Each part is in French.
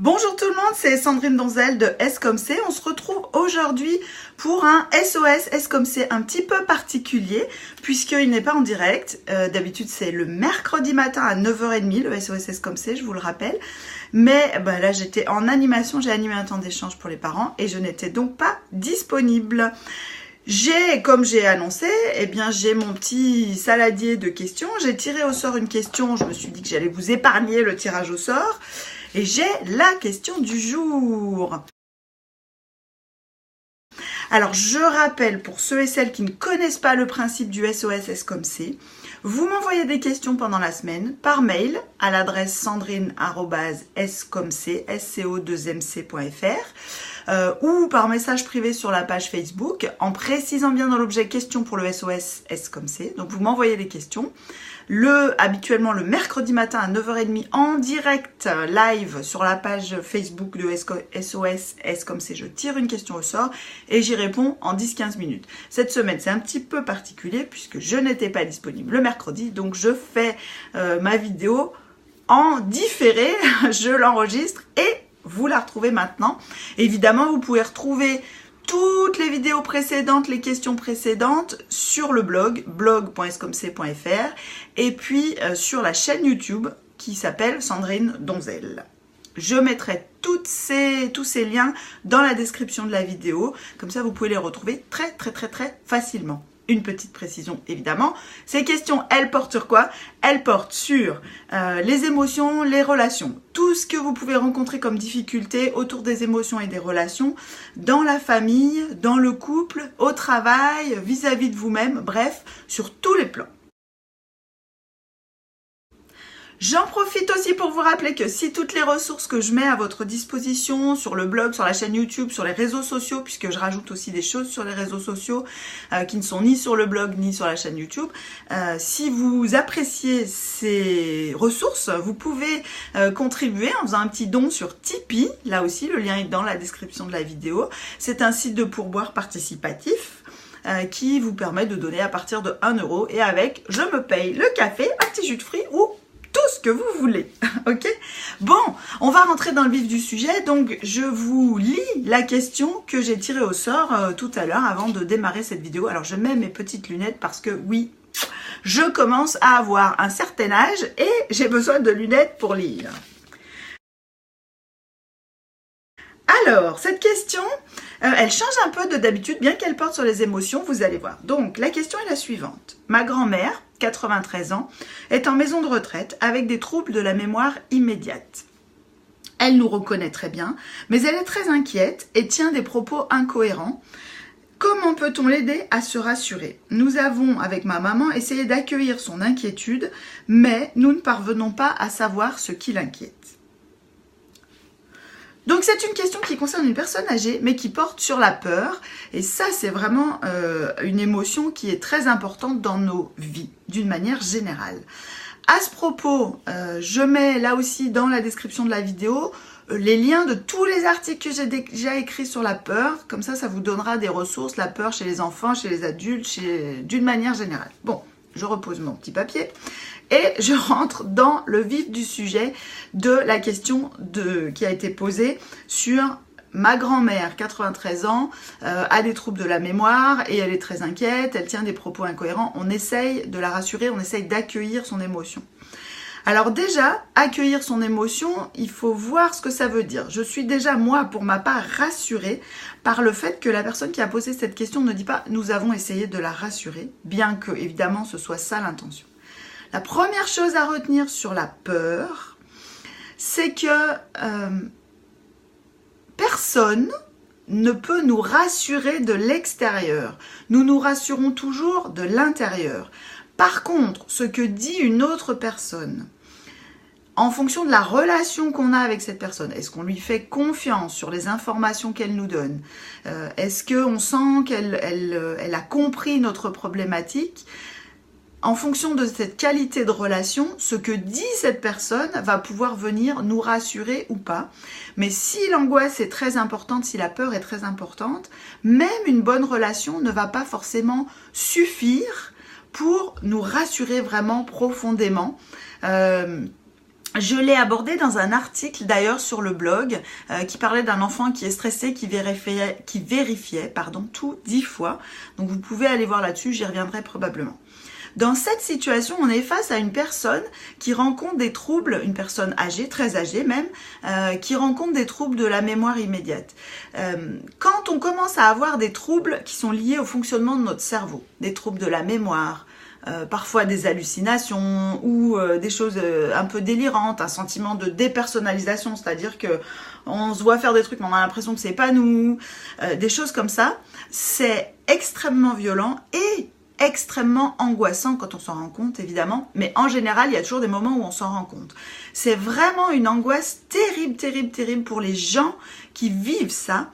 Bonjour tout le monde, c'est Sandrine Donzel de S comme C. On se retrouve aujourd'hui pour un SOS S comme C un petit peu particulier puisqu'il n'est pas en direct. D'habitude c'est le mercredi matin à 9h30 le SOS S comme C, je vous le rappelle. Mais là j'étais en animation, j'ai animé un temps d'échange pour les parents et je n'étais donc pas disponible. Comme j'ai annoncé, j'ai mon petit saladier de questions. J'ai tiré au sort une question, je me suis dit que j'allais vous épargner le tirage au sort. Et j'ai la question du jour. Alors, je rappelle pour ceux et celles qui ne connaissent pas le principe du SOS S comme C, vous m'envoyez des questions pendant la semaine par mail à l'adresse sandrine@sco2mc.fr ou par message privé sur la page Facebook en précisant bien dans l'objet question pour le SOS S comme C. Donc, vous m'envoyez les questions. Habituellement le mercredi matin à 9h30 en direct live sur la page Facebook de SOS S comme C, je tire une question au sort et j'y réponds en 10-15 minutes. Cette semaine c'est un petit peu particulier puisque je n'étais pas disponible le mercredi, donc je fais ma vidéo en différé, je l'enregistre et vous la retrouvez maintenant. Évidemment vous pouvez retrouver toutes les vidéos précédentes, les questions précédentes sur le blog.scomc.fr et puis sur la chaîne YouTube qui s'appelle Sandrine Donzel. Je mettrai tous ces liens dans la description de la vidéo, comme ça vous pouvez les retrouver très facilement. Une petite précision évidemment, ces questions elles portent sur quoi? Elles portent sur les émotions, les relations, tout ce que vous pouvez rencontrer comme difficulté autour des émotions et des relations, dans la famille, dans le couple, au travail, vis-à-vis de vous-même, bref, sur tous les plans. J'en profite aussi pour vous rappeler que si toutes les ressources que je mets à votre disposition sur le blog, sur la chaîne YouTube, sur les réseaux sociaux, puisque je rajoute aussi des choses sur les réseaux sociaux qui ne sont ni sur le blog ni sur la chaîne YouTube, si vous appréciez ces ressources, vous pouvez contribuer en faisant un petit don sur Tipeee. Là aussi, le lien est dans la description de la vidéo. C'est un site de pourboire participatif qui vous permet de donner à partir de 1 € et avec, je me paye le café, un petit jus de fruits ou tout ce que vous voulez, ok? Bon, on va rentrer dans le vif du sujet, donc je vous lis la question que j'ai tirée au sort tout à l'heure avant de démarrer cette vidéo. Alors je mets mes petites lunettes parce que oui, je commence à avoir un certain âge et j'ai besoin de lunettes pour lire. Alors, cette question, elle change un peu de d'habitude, bien qu'elle porte sur les émotions, vous allez voir. Donc, la question est la suivante. Ma grand-mère, 93 ans, est en maison de retraite avec des troubles de la mémoire immédiate. Elle nous reconnaît très bien, mais elle est très inquiète et tient des propos incohérents. Comment peut-on l'aider à se rassurer? Nous avons, avec ma maman, essayé d'accueillir son inquiétude, mais nous ne parvenons pas à savoir ce qui l'inquiète. Donc c'est une question qui concerne une personne âgée, mais qui porte sur la peur. Et ça, c'est vraiment une émotion qui est très importante dans nos vies, d'une manière générale. À ce propos, je mets là aussi dans la description de la vidéo les liens de tous les articles que j'ai déjà écrits sur la peur. Comme ça vous donnera des ressources, la peur chez les enfants, chez les adultes, d'une manière générale. Bon, je repose mon petit papier. Et je rentre dans le vif du sujet de la question qui a été posée sur ma grand-mère, 93 ans, a des troubles de la mémoire et elle est très inquiète, elle tient des propos incohérents. On essaye de la rassurer, on essaye d'accueillir son émotion. Alors déjà, accueillir son émotion, il faut voir ce que ça veut dire. Je suis déjà, moi, pour ma part, rassurée par le fait que la personne qui a posé cette question ne dit pas « nous avons essayé de la rassurer », bien que, évidemment, ce soit ça l'intention. La première chose à retenir sur la peur, c'est que personne ne peut nous rassurer de l'extérieur. Nous nous rassurons toujours de l'intérieur. Par contre, ce que dit une autre personne, en fonction de la relation qu'on a avec cette personne, est-ce qu'on lui fait confiance sur les informations qu'elle nous donne? Est-ce qu'on sent qu'elle a compris notre problématique? En fonction de cette qualité de relation, ce que dit cette personne va pouvoir venir nous rassurer ou pas. Mais si l'angoisse est très importante, si la peur est très importante, même une bonne relation ne va pas forcément suffire pour nous rassurer vraiment profondément. Je l'ai abordé dans un article d'ailleurs sur le blog qui parlait d'un enfant qui est stressé, qui vérifiait tout 10 fois. Donc vous pouvez aller voir là-dessus, j'y reviendrai probablement. Dans cette situation, on est face à une personne qui rencontre des troubles, une personne âgée, très âgée même, qui rencontre des troubles de la mémoire immédiate. Quand on commence à avoir des troubles qui sont liés au fonctionnement de notre cerveau, des troubles de la mémoire, parfois des hallucinations ou des choses un peu délirantes, un sentiment de dépersonnalisation, c'est-à-dire que on se voit faire des trucs mais on a l'impression que c'est pas nous, des choses comme ça, c'est extrêmement violent et extrêmement angoissant quand on s'en rend compte, évidemment, mais en général, il y a toujours des moments où on s'en rend compte. C'est vraiment une angoisse terrible, terrible, terrible pour les gens qui vivent ça.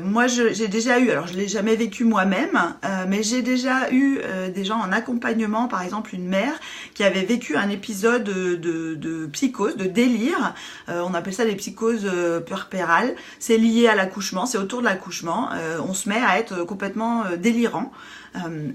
Moi, j'ai déjà eu, alors je ne l'ai jamais vécu moi-même, mais j'ai déjà eu des gens en accompagnement, par exemple une mère qui avait vécu un épisode de psychose, de délire, on appelle ça des psychoses puerpérales, c'est lié à l'accouchement, c'est autour de l'accouchement, on se met à être complètement délirant.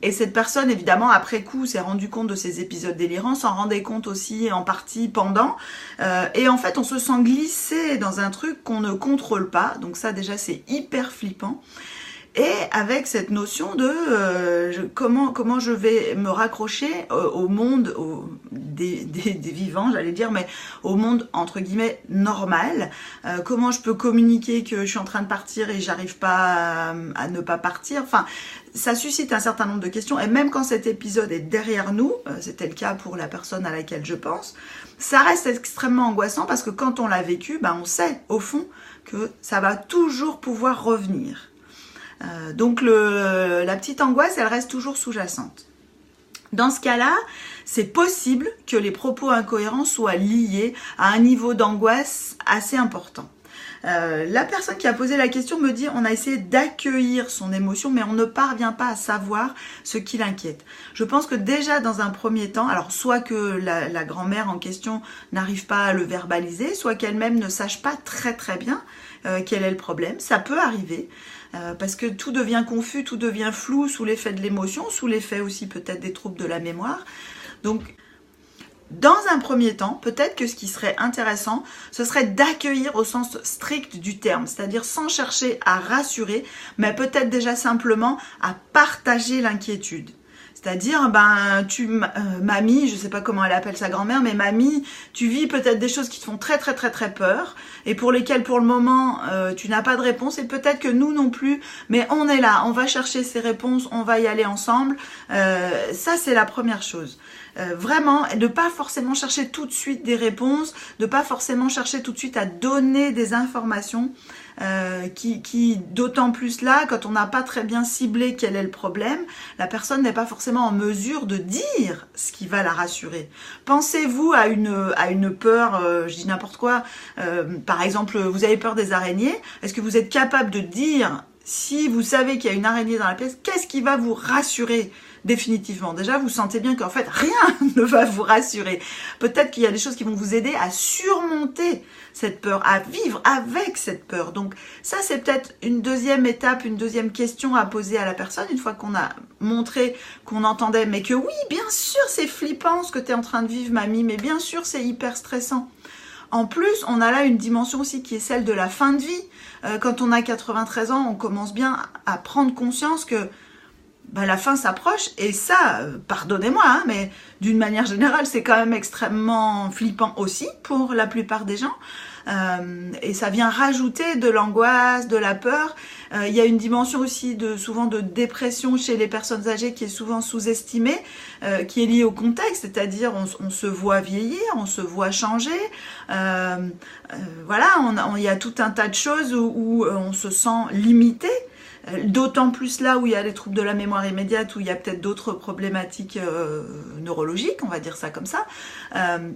Et cette personne, évidemment, après coup, s'est rendu compte de ces épisodes délirants, s'en rendait compte aussi en partie pendant. Et en fait, on se sent glissé dans un truc qu'on ne contrôle pas. Donc ça, déjà, c'est hyper flippant. Et avec cette notion de comment je vais me raccrocher au monde des vivants, j'allais dire, mais au monde entre guillemets normal. Comment je peux communiquer que je suis en train de partir et j'arrive pas à ne pas partir. Enfin, ça suscite un certain nombre de questions. Et même quand cet épisode est derrière nous, c'était le cas pour la personne à laquelle je pense, ça reste extrêmement angoissant parce que quand on l'a vécu, on sait au fond que ça va toujours pouvoir revenir. Donc la petite angoisse, elle reste toujours sous-jacente. Dans ce cas-là, c'est possible que les propos incohérents soient liés à un niveau d'angoisse assez important. La personne qui a posé la question me dit on a essayé d'accueillir son émotion mais on ne parvient pas à savoir ce qui l'inquiète. Je pense que déjà dans un premier temps, alors soit que la grand-mère en question n'arrive pas à le verbaliser, soit qu'elle-même ne sache pas très très bien quel est le problème, ça peut arriver. Parce que tout devient confus, tout devient flou sous l'effet de l'émotion, sous l'effet aussi peut-être des troubles de la mémoire. Donc, dans un premier temps, peut-être que ce qui serait intéressant, ce serait d'accueillir au sens strict du terme, c'est-à-dire sans chercher à rassurer, mais peut-être déjà simplement à partager l'inquiétude. C'est-à-dire, mamie, je sais pas comment elle appelle sa grand-mère, mais mamie, tu vis peut-être des choses qui te font très très très très peur et pour lesquelles pour le moment tu n'as pas de réponse et peut-être que nous non plus, mais on est là, on va chercher ces réponses, on va y aller ensemble. Ça c'est la première chose. Vraiment, de pas forcément chercher tout de suite des réponses, de pas forcément chercher tout de suite à donner des informations. Qui d'autant plus là, quand on n'a pas très bien ciblé quel est le problème, la personne n'est pas forcément en mesure de dire ce qui va la rassurer. Pensez-vous à une peur, je dis n'importe quoi, par exemple, vous avez peur des araignées, est-ce que vous êtes capable de dire, si vous savez qu'il y a une araignée dans la pièce, qu'est-ce qui va vous rassurer ? Définitivement. Déjà, vous sentez bien qu'en fait, rien ne va vous rassurer. Peut-être qu'il y a des choses qui vont vous aider à surmonter cette peur, à vivre avec cette peur. Donc ça, c'est peut-être une deuxième étape, une deuxième question à poser à la personne, une fois qu'on a montré qu'on entendait, mais que oui, bien sûr, c'est flippant ce que tu es en train de vivre, mamie, mais bien sûr, c'est hyper stressant. En plus, on a là une dimension aussi qui est celle de la fin de vie. Quand on a 93 ans, on commence bien à prendre conscience que la fin s'approche et ça, pardonnez-moi, mais d'une manière générale, c'est quand même extrêmement flippant aussi pour la plupart des gens. Et ça vient rajouter de l'angoisse, de la peur. Il y a une dimension aussi souvent de dépression chez les personnes âgées qui est souvent sous-estimée, qui est liée au contexte, c'est-à-dire on se voit vieillir, on se voit changer. Voilà, il y a tout un tas de choses où on se sent limité. D'autant plus là où il y a les troubles de la mémoire immédiate, où il y a peut-être d'autres problématiques neurologiques, on va dire ça comme ça.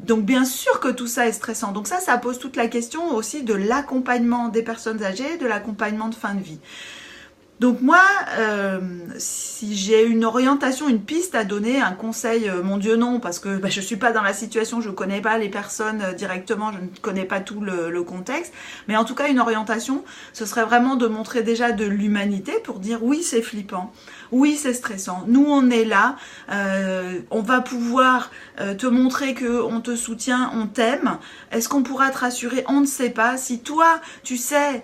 Donc bien sûr que tout ça est stressant. Donc ça pose toute la question aussi de l'accompagnement des personnes âgées, de l'accompagnement de fin de vie. Donc moi, si j'ai une orientation, une piste à donner, un conseil, mon Dieu non, parce que je suis pas dans la situation, je connais pas les personnes directement, je ne connais pas tout le contexte, mais en tout cas une orientation, ce serait vraiment de montrer déjà de l'humanité pour dire oui c'est flippant, oui c'est stressant, nous on est là, on va pouvoir te montrer que on te soutient, on t'aime, est-ce qu'on pourra te rassurer, on ne sait pas, si toi tu sais.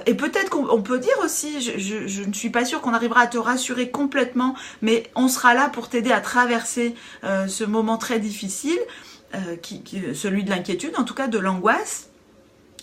Et peut-être qu'on peut dire aussi, je ne suis pas sûre qu'on arrivera à te rassurer complètement, mais on sera là pour t'aider à traverser ce moment très difficile, celui de l'inquiétude, en tout cas de l'angoisse.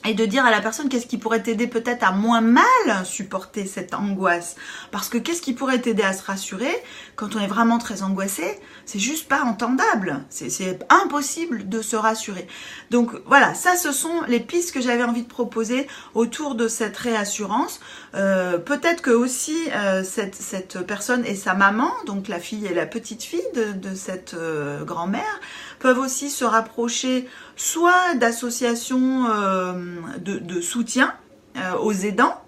Et de dire à la personne qu'est-ce qui pourrait t'aider peut-être à moins mal supporter cette angoisse. Parce que qu'est-ce qui pourrait t'aider à se rassurer quand on est vraiment très angoissé? C'est juste pas entendable. C'est impossible de se rassurer. Donc voilà, ça ce sont les pistes que j'avais envie de proposer autour de cette réassurance. Peut-être que aussi cette personne et sa maman, donc la fille et la petite fille de cette grand-mère, peuvent aussi se rapprocher soit d'associations de soutien aux aidants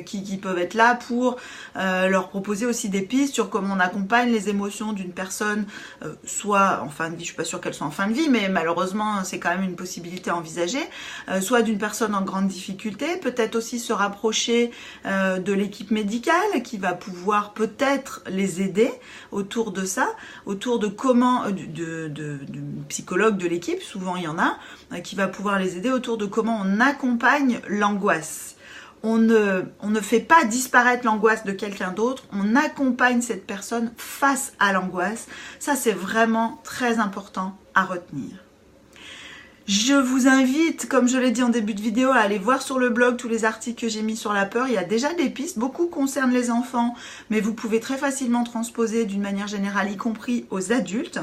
qui peuvent être là pour leur proposer aussi des pistes sur comment on accompagne les émotions d'une personne, soit en fin de vie, je suis pas sûre qu'elle soit en fin de vie, mais malheureusement c'est quand même une possibilité à envisager, soit d'une personne en grande difficulté, peut-être aussi se rapprocher de l'équipe médicale qui va pouvoir peut-être les aider autour de ça, autour de comment, du psychologue de l'équipe, souvent il y en a, qui va pouvoir les aider autour de comment on accompagne l'angoisse. On ne fait pas disparaître l'angoisse de quelqu'un d'autre, on accompagne cette personne face à l'angoisse. Ça, c'est vraiment très important à retenir. Je vous invite, comme je l'ai dit en début de vidéo, à aller voir sur le blog tous les articles que j'ai mis sur la peur. Il y a déjà des pistes, beaucoup concernent les enfants, mais vous pouvez très facilement transposer d'une manière générale, y compris aux adultes.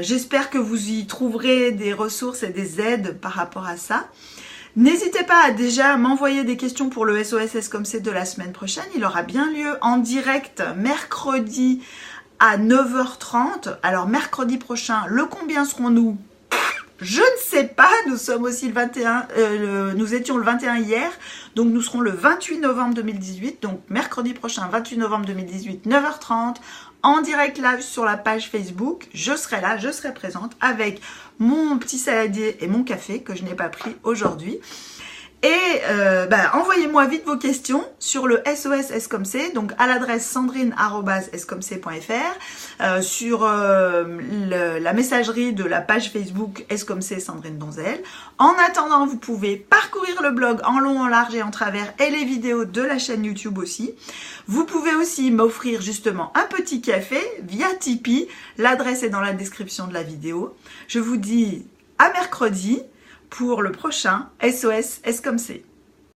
J'espère que vous y trouverez des ressources et des aides par rapport à ça. N'hésitez pas à déjà m'envoyer des questions pour le SOS comme c'est de la semaine prochaine. Il aura bien lieu en direct mercredi à 9h30. Alors mercredi prochain, le combien serons-nous? Je ne sais pas, nous sommes aussi le 21, nous étions le 21 hier, donc nous serons le 28 novembre 2018, donc mercredi prochain, 28 novembre 2018, 9h30, en direct live sur la page Facebook. Je serai là, je serai présente avec mon petit saladier et mon café que je n'ai pas pris aujourd'hui. Et envoyez-moi vite vos questions sur le SOS comme c'est, donc à l'adresse sandrine@scomc.fr, sur la messagerie de la page Facebook comme c'est Sandrine Donzel. En attendant, vous pouvez parcourir le blog en long, en large et en travers et les vidéos de la chaîne YouTube aussi. Vous pouvez aussi m'offrir justement un petit café via Tipeee. L'adresse est dans la description de la vidéo. Je vous dis à mercredi pour le prochain SOS comme c'est.